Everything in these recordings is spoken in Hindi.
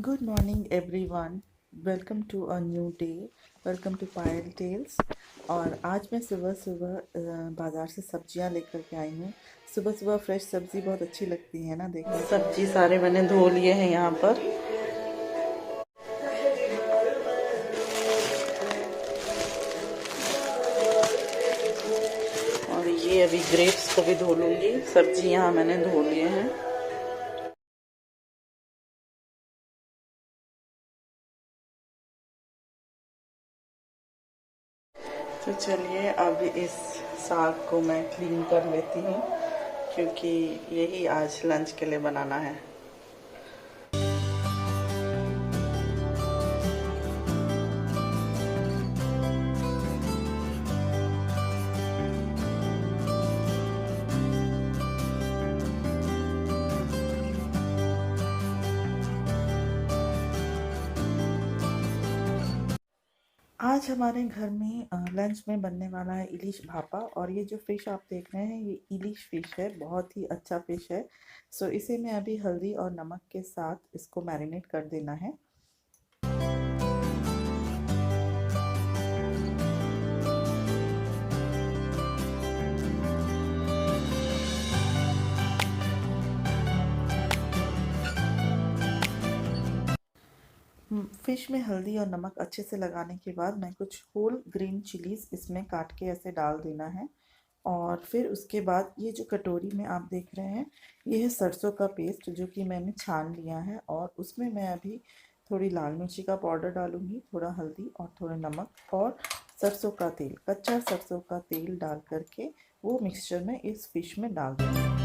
Good morning everyone. Welcome to a new day. Welcome to Payal Tales. और आज मैं सुबह सुबह बाज़ार से सब्जियां लेकर के आई हूँ। सुबह सुबह फ्रेश सब्जी बहुत अच्छी लगती है ना। देखो सब्जी सारे मैंने धो लिए हैं यहाँ पर। और ये अभी ग्रेप्स को भी धो लूँगी। सब्जी यहाँ मैंने धो लिए हैं। तो चलिए अब इस साग को मैं क्लीन कर लेती हूँ, क्योंकि यही आज लंच के लिए बनाना है। आज हमारे घर में लंच में बनने वाला है इलिश भापा। और ये जो फ़िश आप देख रहे हैं ये इलिश फ़िश है, बहुत ही अच्छा फ़िश है। सो इसे मैं अभी हल्दी और नमक के साथ इसको मैरिनेट कर देना है। फ़िश में हल्दी और नमक अच्छे से लगाने के बाद मैं कुछ होल ग्रीन चिलीज़ इसमें काट के ऐसे डाल देना है। और फिर उसके बाद ये जो कटोरी में आप देख रहे हैं ये है सरसों का पेस्ट, जो कि मैंने छान लिया है। और उसमें मैं अभी थोड़ी लाल मिर्ची का पाउडर डालूंगी, थोड़ा हल्दी और थोड़ा नमक और सरसों का तेल, कच्चा सरसों का तेल डाल करके वो मिक्सचर में इस फिश में डाल दूँगी।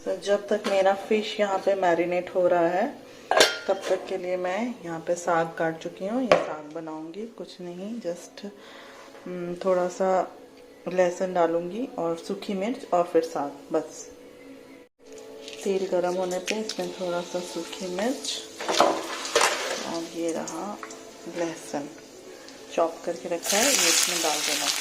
तो जब तक मेरा फ़िश यहाँ पे मैरिनेट हो रहा है तब तक के लिए मैं यहाँ पे साग काट चुकी हूँ। ये साग बनाऊंगी, कुछ नहीं, जस्ट थोड़ा सा लहसुन डालूंगी और सूखी मिर्च और फिर साग, बस। तेल गरम होने पे इसमें थोड़ा सा सूखी मिर्च और ये रहा लहसुन चॉप करके रखा है, ये इसमें डाल देना।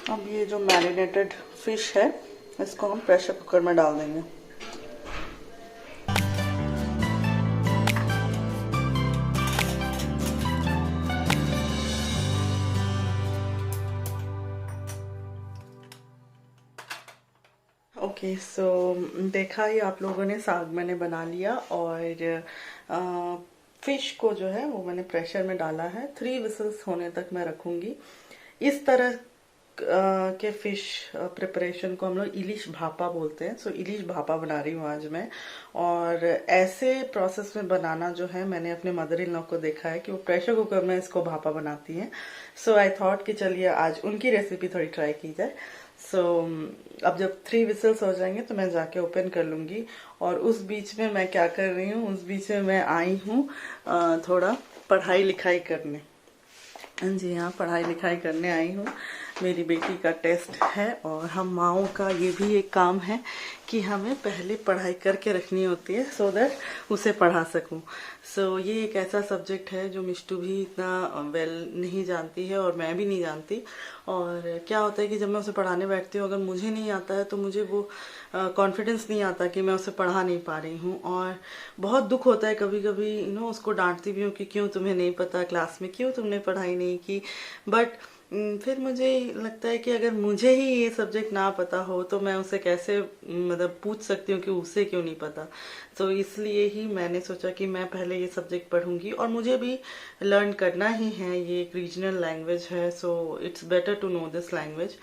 अब ये जो मैरिनेटेड फिश है इसको हम प्रेशर कुकर में डाल देंगे। ओके, सो देखा ही आप लोगों ने, साग मैंने बना लिया और फिश को जो है वो मैंने प्रेशर में डाला है। 3 विसल्स होने तक मैं रखूंगी। इस तरह के फिश प्रिपरेशन को हम लोग इलिश भापा बोलते हैं। सो इलिश भापा बना रही हूँ आज मैं। और ऐसे प्रोसेस में बनाना जो है, मैंने अपने मदर इन लॉ को देखा है कि वो प्रेशर कुकर में इसको भापा बनाती हैं। सो आई थॉट कि चलिए आज उनकी रेसिपी थोड़ी ट्राई की जाए। सो अब जब 3 विसल्स हो जाएंगे तो मैं जाके ओपन कर लूँगी। और उस बीच में मैं क्या कर रही हूँ, उस बीच में मैं आई हूँ थोड़ा पढ़ाई लिखाई करने। जी हाँ, पढ़ाई लिखाई करने आई हूँ। मेरी बेटी का टेस्ट है और हम माओं का ये भी एक काम है कि हमें पहले पढ़ाई करके रखनी होती है सो दैट उसे पढ़ा सकूं। सो ये एक ऐसा सब्जेक्ट है जो मिष्टू भी इतना वेल नहीं जानती है और मैं भी नहीं जानती। और क्या होता है कि जब मैं उसे पढ़ाने बैठती हूँ, अगर मुझे नहीं आता है तो मुझे वो कॉन्फिडेंस नहीं आता कि मैं उसे पढ़ा नहीं पा रही हूँ। और बहुत दुख होता है कभी कभी उसको डांटती भी हूँ कि क्यों तुम्हें नहीं पता, क्लास में क्यों तुमने पढ़ाई नहीं की। बट फिर मुझे लगता है कि अगर मुझे ही ये सब्जेक्ट ना पता हो तो मैं उसे कैसे मतलब पूछ सकती हूँ कि उसे क्यों नहीं पता। तो इसलिए ही मैंने सोचा कि मैं पहले ये सब्जेक्ट पढ़ूंगी और मुझे भी लर्न करना ही है। ये एक रीजनल लैंग्वेज है, so it's better to know this language.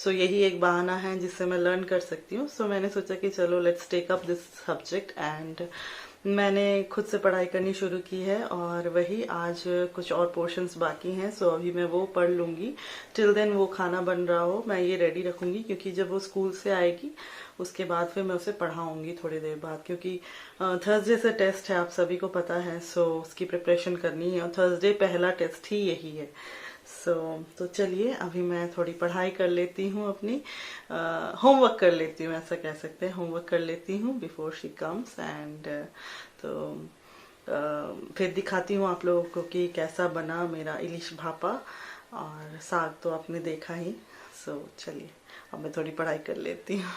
So यही एक बहाना है जिससे मैं लर्न कर सकती हूँ। सो मैंने सोचा कि चलो let's take up this subject and मैंने खुद से पढ़ाई करनी शुरू की है। और वही आज कुछ और पोर्शंस बाकी हैं, सो अभी मैं वो पढ़ लूँगी। टिल देन वो खाना बन रहा हो मैं ये रेडी रखूँगी, क्योंकि जब वो स्कूल से आएगी उसके बाद फिर मैं उसे पढ़ाऊँगी थोड़ी देर बाद, क्योंकि थर्सडे से टेस्ट है, आप सभी को पता है। सो उसकी प्रिपरेशन करनी है और थर्सडे पहला टेस्ट ही यही है। तो चलिए अभी मैं थोड़ी पढ़ाई कर लेती हूँ, अपनी होमवर्क कर लेती हूँ, ऐसा कह सकते हैं, होमवर्क कर लेती हूँ बिफोर शी कम्स। एंड फिर दिखाती हूँ आप लोगों को कि कैसा बना मेरा इलिश भापा। और साग तो आपने देखा ही। सो चलिए अब मैं थोड़ी पढ़ाई कर लेती हूँ।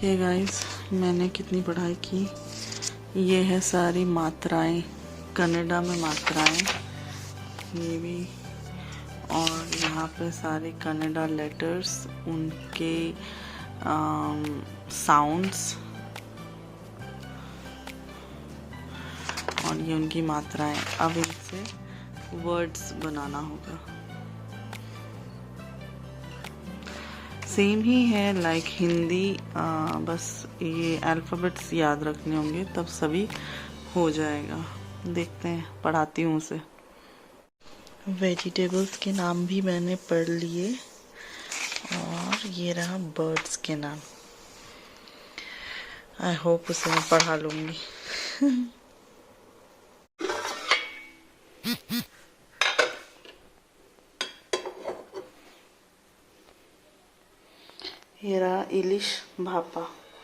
ये गाइस मैंने कितनी पढ़ाई की, ये है सारी मात्राएं, कन्नड़ा में मात्राएं, ये भी, और यहाँ पे सारे कन्नड़ा लेटर्स, उनके साउंड्स, और ये उनकी मात्राएं। अब इनसे वर्ड्स बनाना होगा। सेम ही है लाइक हिंदी, बस ये अल्फ़ाबेट्स याद रखने होंगे तब सभी हो जाएगा। देखते हैं, पढ़ाती हूँ उसे। वेजिटेबल्स के नाम भी मैंने पढ़ लिए और ये रहा बर्ड्स के नाम। आई होप उसे मैं पढ़ा लूँगी। ये रहा इलिश भापा,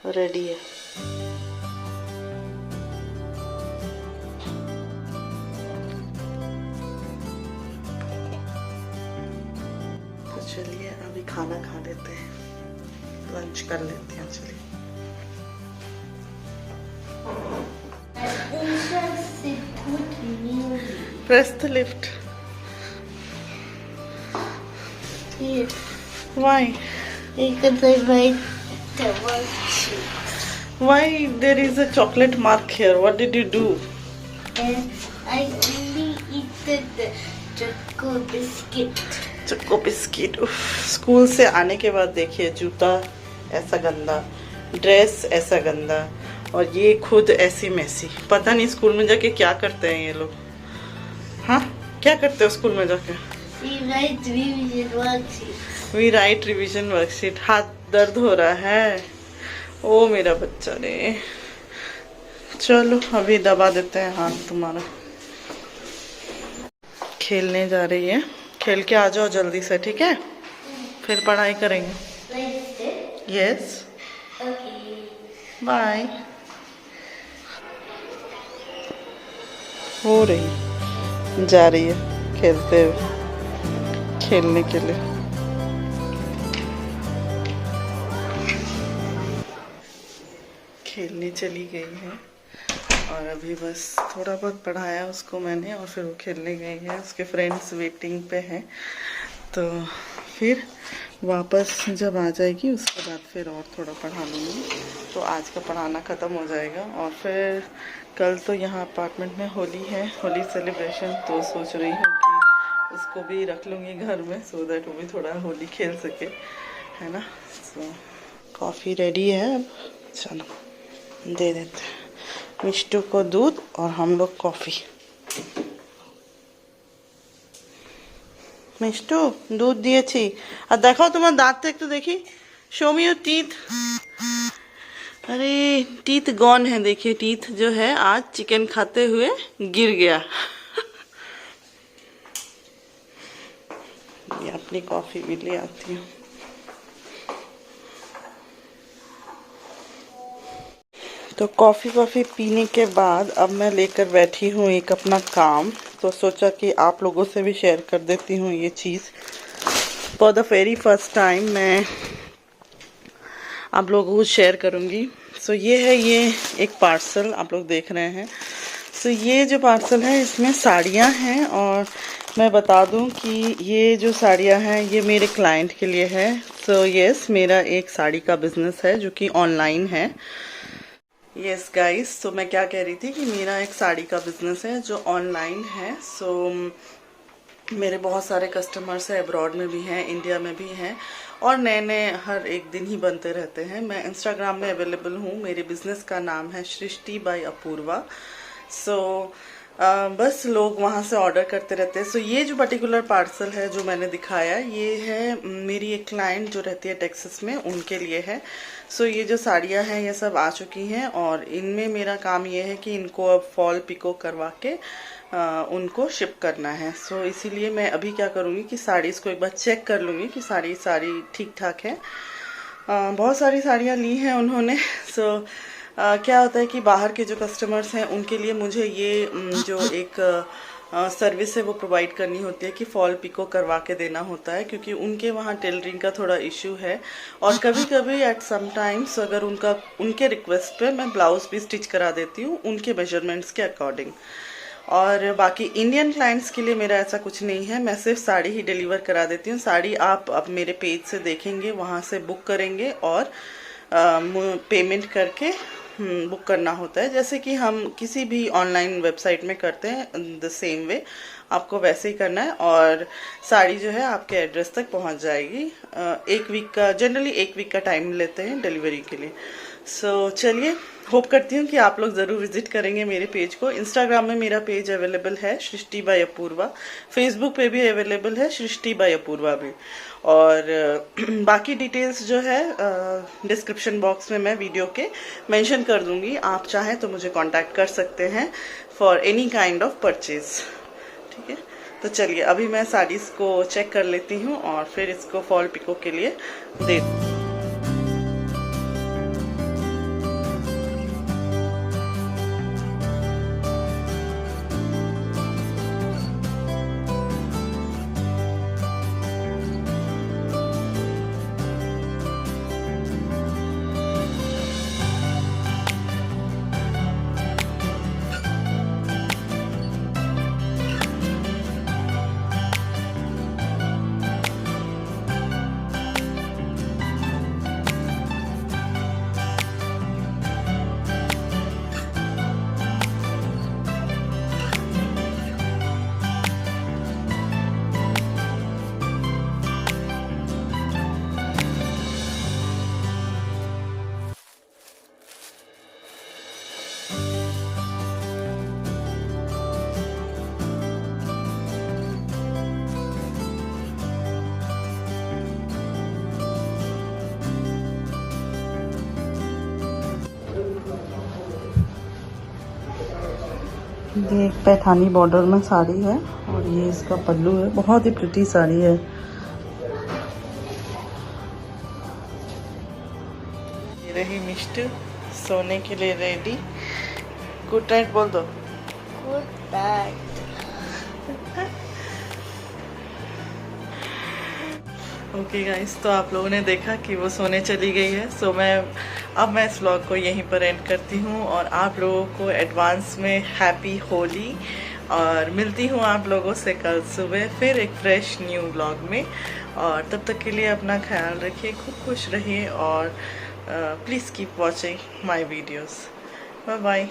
रेडी है। तो चलिए अभी खाना खा लेते हैं, लंच कर लेते हैं। चलिए press the lift. Why? Because I write the worksheet. Why there is a chocolate mark here? What did you do? And I only eat the choco biscuit. Choco biscuit. School से आने के बाद देखिए जूता ऐसा गंदा, ड्रेस ऐसा गंदा, और ये खुद ऐसी मैसी। पता नहीं स्कूल में जाके क्या करते हैं ये लोग। हाँ, क्या करते हो स्कूल में जाके? We write revision worksheet. We write revision worksheet. हाथ दर्द हो रहा है। ओ मेरा बच्चा रे, चलो अभी दबा देते हैं हाथ तुम्हारा। खेलने जा रही है, खेल के आ जाओ जल्दी से, ठीक है? फिर पढ़ाई करेंगे। Like this? Yes, Okay. Bye. हो रही, जा रही है खेलते हुए, खेलने के लिए। खेलने चली गई है और अभी बस थोड़ा बहुत पढ़ाया उसको मैंने और फिर वो खेलने गई है। उसके फ्रेंड्स वेटिंग पे हैं, तो फिर वापस जब आ जाएगी उसके बाद फिर और थोड़ा पढ़ा लूँगी। तो आज का पढ़ाना ख़त्म हो जाएगा और फिर कल तो यहाँ अपार्टमेंट में होली है, होली सेलिब्रेशन। तो सोच रही हूँ कि उसको भी रख लूँगी घर में, सो दैट वो भी थोड़ा होली खेल सके, है ना। सो कॉफ़ी रेडी है, अब चलो दे देते हैं। मिष्टू को दूध और हम लोग कॉफ़ी। मिष्टू दूध दिएছি। আর দেখাও তোমার দাঁত একটু দেখি। Show me your teeth. अरे टीथ गॉन है, देखिए टीथ जो है आज चिकन खाते हुए गिर गया। ये अपनी कॉफ़ी भी ले आती हूँ। तो कॉफ़ी पीने के बाद अब मैं लेकर बैठी हूँ एक अपना काम। तो सोचा कि आप लोगों से भी शेयर कर देती हूँ ये चीज़। For the very first time मैं आप लोगों को शेयर करूँगी। सो ये है, ये एक पार्सल आप लोग देख रहे हैं। सो ये जो पार्सल है इसमें साड़ियाँ हैं, और मैं बता दूं कि ये जो साड़ियाँ हैं ये मेरे क्लाइंट के लिए है। सो यस, मेरा एक साड़ी का बिजनेस है जो कि ऑनलाइन है। यस गाइस, तो मैं क्या कह रही थी कि मेरा एक साड़ी का बिजनेस है जो ऑनलाइन है। सो मेरे बहुत सारे कस्टमर्स हैं, अब्रॉड में भी हैं, इंडिया में भी हैं, और नए नए हर एक दिन ही बनते रहते हैं। मैं इंस्टाग्राम में अवेलेबल हूँ। मेरे बिजनेस का नाम है सृष्टि बाय अपूर्वा। सो बस लोग वहाँ से ऑर्डर करते रहते हैं। सो ये जो पर्टिकुलर पार्सल है जो मैंने दिखाया, ये है मेरी एक क्लाइंट जो रहती है टेक्सास में, उनके लिए है। सो ये जो साड़ियाँ हैं ये सब आ चुकी हैं, और इनमें मेरा काम ये है कि इनको अब फॉल पिको करवा के उनको शिप करना है। सो इसीलिए मैं अभी क्या करूँगी कि साड़ीज़ को एक बार चेक कर लूँगी कि साड़ी ठीक ठाक है। बहुत सारी साड़ियाँ ली हैं उन्होंने। सो क्या होता है कि बाहर के जो कस्टमर्स हैं उनके लिए मुझे ये जो एक सर्विस है वो प्रोवाइड करनी होती है कि फॉल पिको करवा के देना होता है, क्योंकि उनके वहाँ टेलरिंग का थोड़ा इश्यू है। और कभी कभी एट सम टाइम्स अगर उनके रिक्वेस्ट पे मैं ब्लाउज भी स्टिच करा देती हूँ उनके मेजरमेंट्स के अकॉर्डिंग। और बाकी इंडियन क्लाइंट्स के लिए मेरा ऐसा कुछ नहीं है, मैं सिर्फ साड़ी ही डिलीवर करा देती हूँ। साड़ी आप अब मेरे पेज से देखेंगे, वहाँ से बुक करेंगे और पेमेंट करके बुक करना होता है, जैसे कि हम किसी भी ऑनलाइन वेबसाइट में करते हैं। द सेम वे आपको वैसे ही करना है, और साड़ी जो है आपके एड्रेस तक पहुंच जाएगी। जनरली एक वीक का टाइम लेते हैं डिलीवरी के लिए। सो चलिए, होप करती हूँ कि आप लोग ज़रूर विजिट करेंगे मेरे पेज को। इंस्टाग्राम में मेरा पेज अवेलेबल है सृष्टि बाय अपूर्वा, फेसबुक पे भी अवेलेबल है सृष्टि बाय अपूर्वा भी, और बाकी डिटेल्स जो है डिस्क्रिप्शन बॉक्स में मैं वीडियो के मेंशन कर दूंगी। आप चाहें तो मुझे कांटेक्ट कर सकते हैं for any kind of purchase. ठीक है, तो चलिए अभी मैं साड़ीज़ को चेक कर लेती हूँ और फिर इसको फॉल पिको के लिए दे दूँ। ये एक पैठानी बॉर्डर में साड़ी है, और ये इसका पल्लू है। बहुत ही प्रिटी साड़ी है। ये रही मिष्टू सोने के लिए रेडी। गुड नाइट बोल दो। Good night. ओके गाइस, तो आप लोगों ने देखा कि वो सोने चली गई है। सो अब मैं इस व्लॉग को यहीं पर एंड करती हूँ, और आप लोगों को एडवांस में हैप्पी होली, और मिलती हूँ आप लोगों से कल सुबह फिर एक फ्रेश न्यू व्लॉग में। और तब तक के लिए अपना ख्याल रखिए, खूब खुश रहिए, और please keep watching my videos. Bye bye.